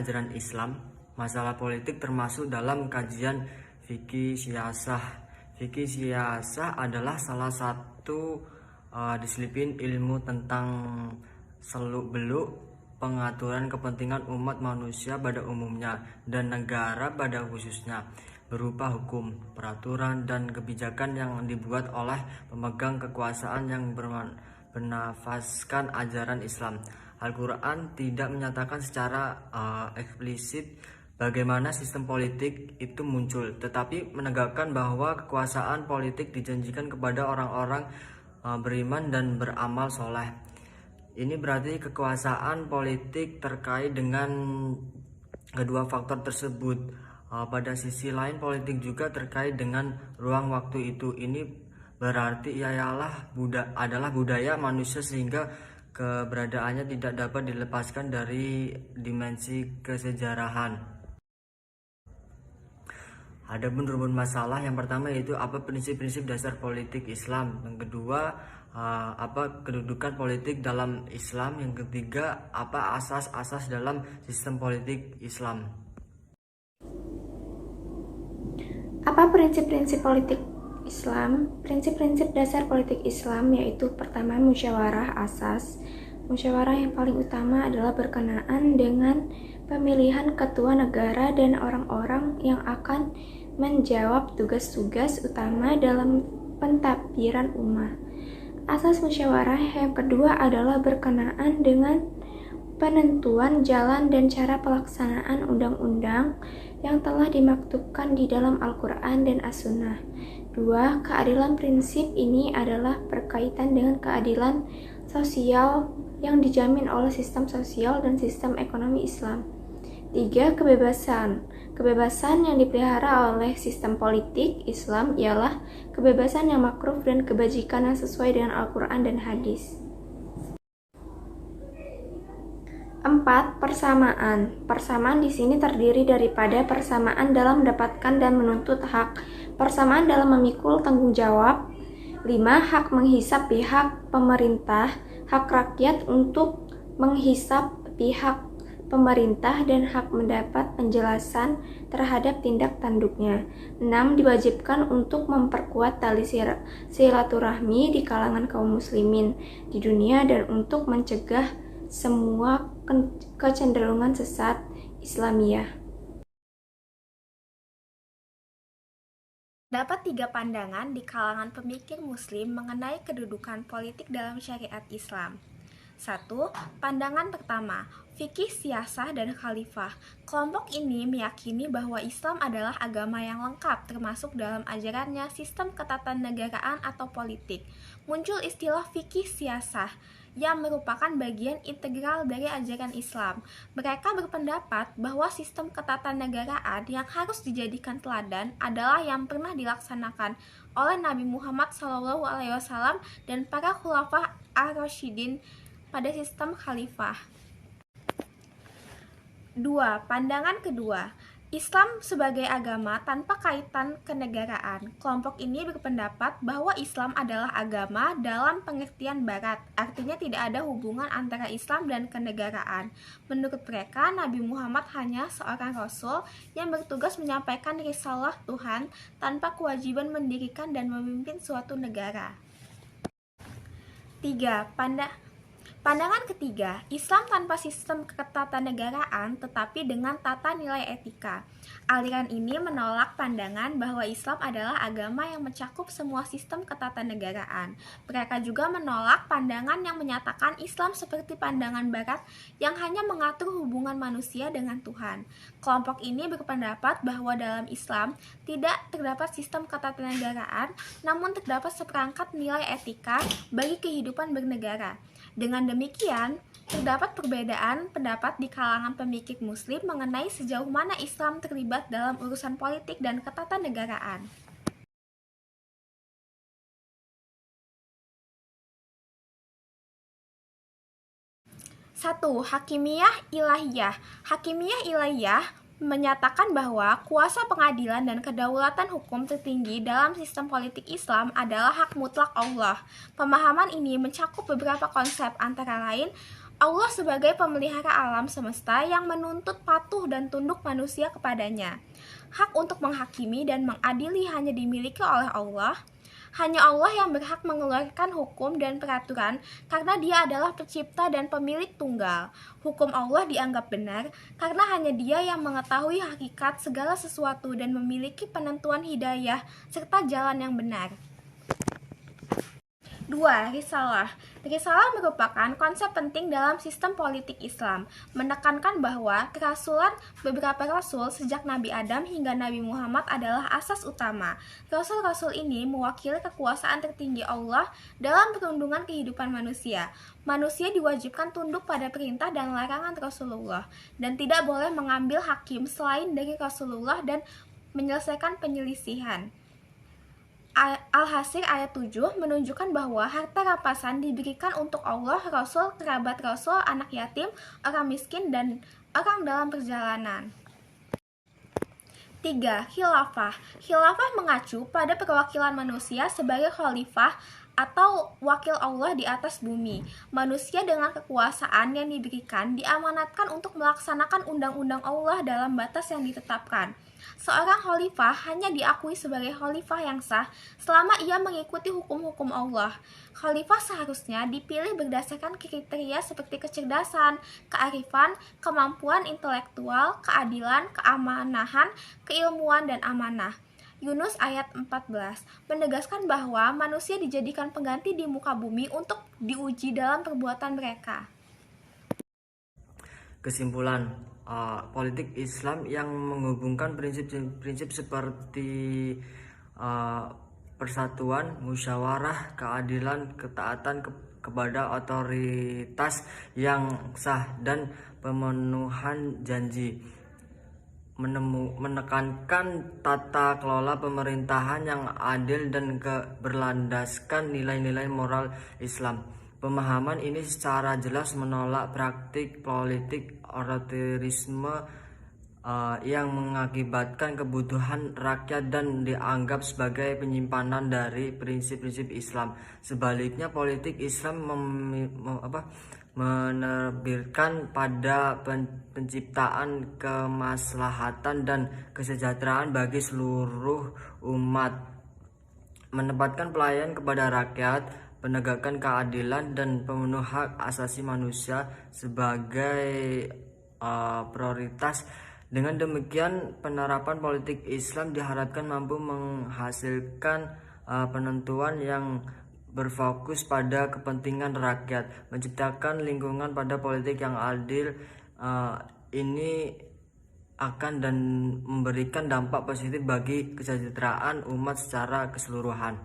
ajaran Islam, masalah politik termasuk dalam kajian fikih siasah. Fikih siasah adalah salah satu disiplin ilmu tentang seluk-beluk pengaturan kepentingan umat manusia pada umumnya dan negara pada khususnya, berupa hukum, peraturan, dan kebijakan yang dibuat oleh pemegang kekuasaan yang bernafaskan ajaran Islam. Al-Quran tidak menyatakan secara eksplisit bagaimana sistem politik itu muncul, tetapi menegakkan bahwa kekuasaan politik dijanjikan kepada orang-orang beriman dan beramal soleh. Ini berarti kekuasaan politik terkait dengan kedua faktor tersebut. Pada sisi lain, politik juga terkait dengan ruang waktu itu. Ini berarti adalah budaya manusia sehingga keberadaannya tidak dapat dilepaskan dari dimensi kesejarahan. Ada beberapa masalah. Yang pertama yaitu apa prinsip-prinsip dasar politik Islam. Yang kedua, apa kedudukan politik dalam Islam. Yang ketiga, apa asas-asas dalam sistem politik Islam. Apa prinsip-prinsip politik Islam? Prinsip-prinsip dasar politik Islam yaitu pertama musyawarah asas. Musyawarah yang paling utama adalah berkenaan dengan pemilihan ketua negara dan orang-orang yang akan menjawab tugas-tugas utama dalam pentadbiran ummah. Asas musyawarah yang kedua adalah berkenaan dengan penentuan jalan dan cara pelaksanaan undang-undang yang telah dimaktubkan di dalam Al-Quran dan As-Sunnah. 2. Keadilan. Prinsip ini adalah berkaitan dengan keadilan sosial yang dijamin oleh sistem sosial dan sistem ekonomi Islam. 3. Kebebasan. Kebebasan yang dipelihara oleh sistem politik Islam ialah kebebasan yang makruf dan kebajikan yang sesuai dengan Al-Quran dan hadis. 4. Persamaan. Persamaan di sini terdiri daripada persamaan dalam mendapatkan dan menuntut hak, persamaan dalam memikul tanggung jawab. 5. Hak menghisap pihak pemerintah, hak rakyat untuk menghisap pihak pemerintah, dan hak mendapat penjelasan terhadap tindak tanduknya. 6. Diwajibkan untuk memperkuat tali silaturahmi di kalangan kaum muslimin di dunia dan untuk mencegah semua kecenderungan sesat Islamiyah. Dapat 3 pandangan di kalangan pemikir muslim mengenai kedudukan politik dalam syariat Islam. 1. Pandangan pertama, fikih siasah dan khalifah. Kelompok ini meyakini bahwa Islam adalah agama yang lengkap, termasuk dalam ajarannya sistem ketatanegaraan atau politik. Muncul istilah fikih siasah yang merupakan bagian integral dari ajaran Islam. Mereka berpendapat bahwa sistem ketatanegaraan yang harus dijadikan teladan adalah yang pernah dilaksanakan oleh Nabi Muhammad SAW dan para khulafah ar-rasyidin pada sistem khalifah. 2. Pandangan kedua, Islam sebagai agama tanpa kaitan kenegaraan. Kelompok ini berpendapat bahwa Islam adalah agama dalam pengertian barat, artinya tidak ada hubungan antara Islam dan kenegaraan. Menurut mereka, Nabi Muhammad hanya seorang rasul yang bertugas menyampaikan risalah Tuhan tanpa kewajiban mendirikan dan memimpin suatu negara. 3. Pandangan ketiga, Islam tanpa sistem ketatanegaraan tetapi dengan tata nilai etika. Aliran ini menolak pandangan bahwa Islam adalah agama yang mencakup semua sistem ketatanegaraan. Mereka juga menolak pandangan yang menyatakan Islam seperti pandangan Barat yang hanya mengatur hubungan manusia dengan Tuhan. Kelompok ini berpendapat bahwa dalam Islam tidak terdapat sistem ketatanegaraan, namun terdapat seperangkat nilai etika bagi kehidupan bernegara. Dengan demikian, terdapat perbedaan pendapat di kalangan pemikir muslim mengenai sejauh mana Islam terlibat dalam urusan politik dan ketatanegaraan. Satu, Hakimiyah Ilahiyah. Hakimiyah Ilahiyah menyatakan bahwa kuasa pengadilan dan kedaulatan hukum tertinggi dalam sistem politik Islam adalah hak mutlak Allah. Pemahaman ini mencakup beberapa konsep, antara lain Allah sebagai pemelihara alam semesta yang menuntut patuh dan tunduk manusia kepadanya. Hak untuk menghakimi dan mengadili hanya dimiliki oleh Allah. Hanya Allah yang berhak mengeluarkan hukum dan peraturan karena Dia adalah pencipta dan pemilik tunggal. Hukum Allah dianggap benar karena hanya Dia yang mengetahui hakikat segala sesuatu dan memiliki penentuan hidayah serta jalan yang benar. 2. Risalah. Risalah merupakan konsep penting dalam sistem politik Islam, menekankan bahwa kerasulan beberapa rasul sejak Nabi Adam hingga Nabi Muhammad adalah asas utama. Rasul-rasul ini mewakili kekuasaan tertinggi Allah dalam perundungan kehidupan manusia. Manusia diwajibkan tunduk pada perintah dan larangan Rasulullah, dan tidak boleh mengambil hakim selain dari Rasulullah dan menyelesaikan penyelisihan. Al-Hasr ayat 7 menunjukkan bahwa harta rampasan diberikan untuk Allah, Rasul, kerabat Rasul, anak yatim, orang miskin, dan orang dalam perjalanan. 3. Khilafah. Khilafah mengacu pada perwakilan manusia sebagai khalifah atau wakil Allah di atas bumi. Manusia dengan kekuasaan yang diberikan diamanatkan untuk melaksanakan undang-undang Allah dalam batas yang ditetapkan. Seorang khalifah hanya diakui sebagai khalifah yang sah selama ia mengikuti hukum-hukum Allah. Khalifah seharusnya dipilih berdasarkan kriteria seperti kecerdasan, kearifan, kemampuan intelektual, keadilan, keamanahan, keilmuan, dan amanah. Yunus ayat 14 menegaskan bahwa manusia dijadikan pengganti di muka bumi untuk diuji dalam perbuatan mereka. Kesimpulan, politik Islam yang menghubungkan prinsip-prinsip seperti persatuan, musyawarah, keadilan, ketaatan kepada otoritas yang sah, dan pemenuhan janji, menekankan tata kelola pemerintahan yang adil dan berlandaskan nilai-nilai moral Islam. Pemahaman ini secara jelas menolak praktik politik otoritarisme yang mengakibatkan kebutuhan rakyat dan dianggap sebagai penyimpanan dari prinsip-prinsip Islam. Sebaliknya, politik Islam menerbitkan pada penciptaan kemaslahatan dan kesejahteraan bagi seluruh umat, menempatkan pelayanan kepada rakyat, penegakan keadilan, dan pemenuhan hak asasi manusia sebagai prioritas. Dengan demikian, penerapan politik Islam diharapkan mampu menghasilkan penentuan yang berfokus pada kepentingan rakyat, menciptakan lingkungan pada politik yang adil. Ini akan dan memberikan dampak positif bagi kesejahteraan umat secara keseluruhan.